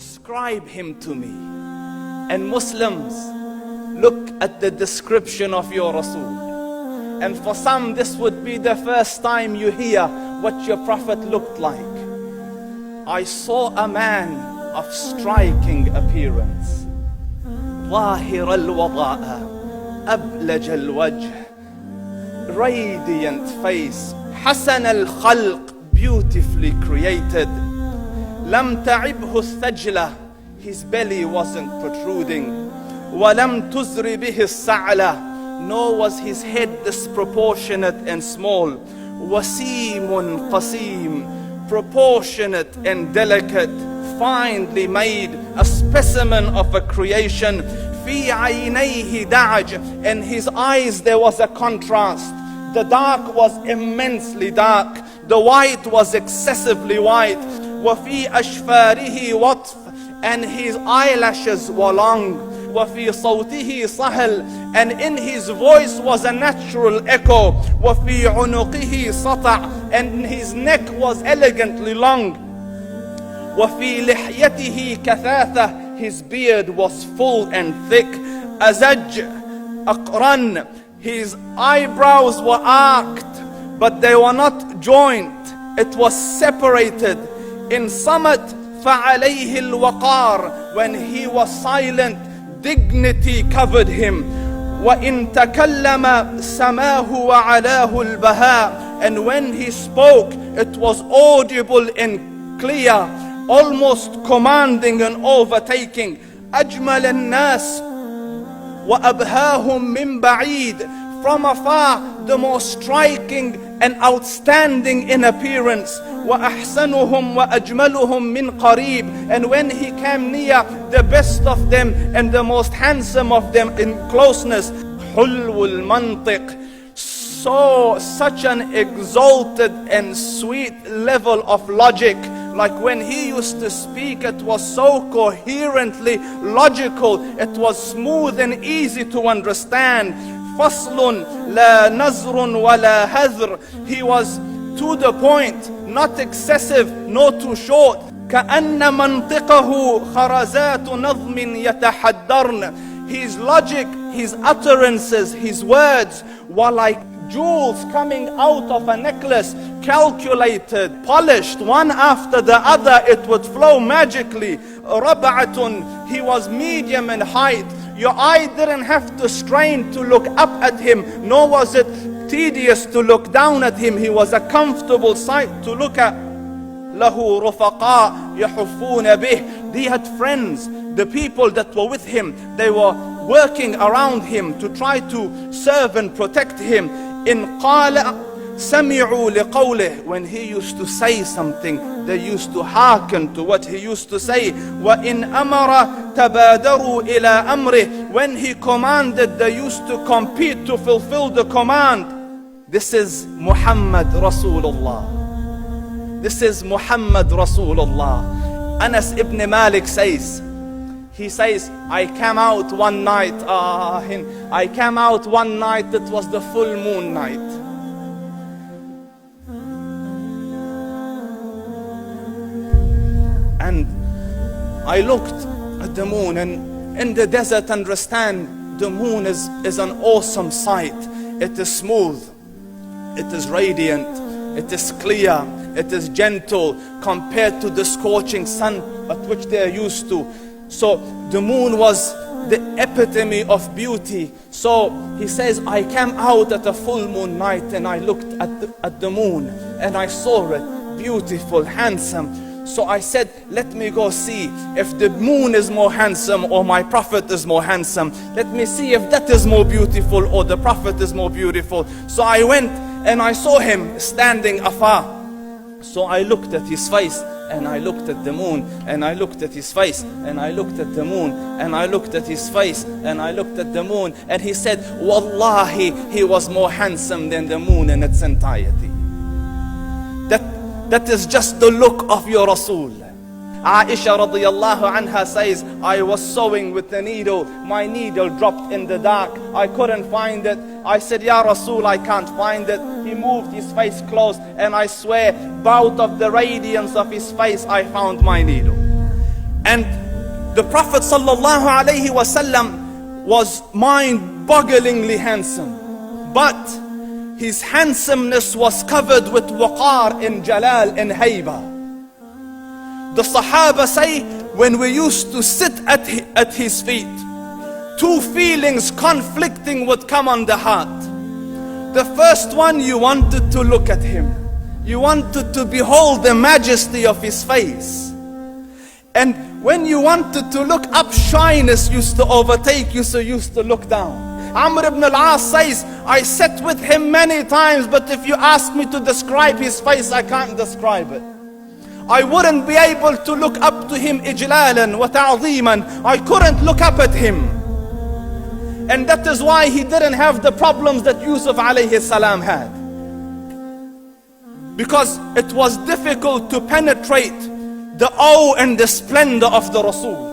describe him to me. And Muslims, look at the description of your Rasul. And for some, this would be the first time you hear what your Prophet looked like. I saw a man of striking appearance. ظاهر الوضاء أبلج الوجه, radiant face, حسن الخلق, beautifully created. لم تعبه الثجلة, his belly wasn't protruding. ولم تزر به السعلة, nor was his head disproportionate and small. وسيم قسيم, proportionate and delicate, finely made, a specimen of a creation. في عينيه دعج, in his eyes there was a contrast. The dark was immensely dark, the white was excessively white. وفي أشفاره وطف, and his eyelashes were long. وفي صوته صهل, and in his voice was a natural echo. وفي عنقه سطع, and his neck was elegantly long. وفي لحيته كثاثة, his beard was full and thick. أزج أقرن, his eyebrows were arched, but they were not joined. It was separated. In summit, فعليه الوقار, when he was silent, dignity covered him. وإن تكلم سماه وعلاه البهاء, and when he spoke, it was audible and clear, almost commanding and overtaking. أجمل الناس وأبهاهم من بعيد, from afar the most striking and outstanding in appearance. وأحسنهم وأجملهم من قريب, and when he came near, the best of them and the most handsome of them in closeness. حلو المنطق, such an exalted and sweet level of logic. Like when he used to speak, it was so coherently logical, it was smooth and easy to understand. فصل لا نزر ولا هذر, he was to the point, not excessive, nor too short. كأن منطقه خرزات نظم يتحدرن, his logic, his utterances, his words were like jewels coming out of a necklace, calculated, polished, one after the other, it would flow magically. ربعة, he was medium in height. Your eye didn't have to strain to look up at him, nor was it tedious to look down at him. He was a comfortable sight to look at. له رفقاء يحفون به, he had friends, the people that were with him, they were working around him to try to serve and protect him. إن قال سمعوا لقوله, when he used to say something, they used to hearken to what he used to say. وإن أمر تبادروا إلى أمره, when he commanded, they used to compete to fulfill the command. This is Muhammad Rasulullah. This is Muhammad Rasulullah. Anas ibn Malik says, he says, I came out one night, it was the full moon night. And I looked at the moon, and in the desert, understand, the moon is an awesome sight. It is smooth, it is radiant, it is clear, it is gentle compared to the scorching sun at which they are used to. So the moon was the epitome of beauty. So he says, I came out at a full moon night and I looked at the moon and I saw it beautiful, handsome. So I said, let me go see if the moon is more handsome or my Prophet is more handsome. Let me see if that is more beautiful or the Prophet is more beautiful. So I went and I saw him standing afar. So I looked at his face and I looked at the moon, and I looked at his face, and I looked at the moon, and I looked at his face, and I looked at the moon, and he said, Wallahi, he was more handsome than the moon in its entirety. That is just the look of your Rasul. Aisha radiyallahu anha says, I was sewing with the needle, my needle dropped in the dark, I couldn't find it. I said, Ya Rasul, I can't find it. He moved his face close, and I swear, out of the radiance of his face, I found my needle. And the Prophet sallallahu alaihi wasallam was mind-bogglingly handsome, but his handsomeness was covered with waqar and jalal and hayba. The Sahaba say, when we used to sit at his feet, two feelings conflicting would come on the heart. The first one, you wanted to look at him. You wanted to behold the majesty of his face. And when you wanted to look up, shyness used to overtake you, so you used to look down. Amr ibn al-As says, I sat with him many times, but if you ask me to describe his face, I can't describe it. I wouldn't be able to look up to him ijlalan wa ta'zeeman. I couldn't look up at him. And that is why he didn't have the problems that Yusuf alayhi salam had. Because it was difficult to penetrate the awe and the splendor of the Rasul.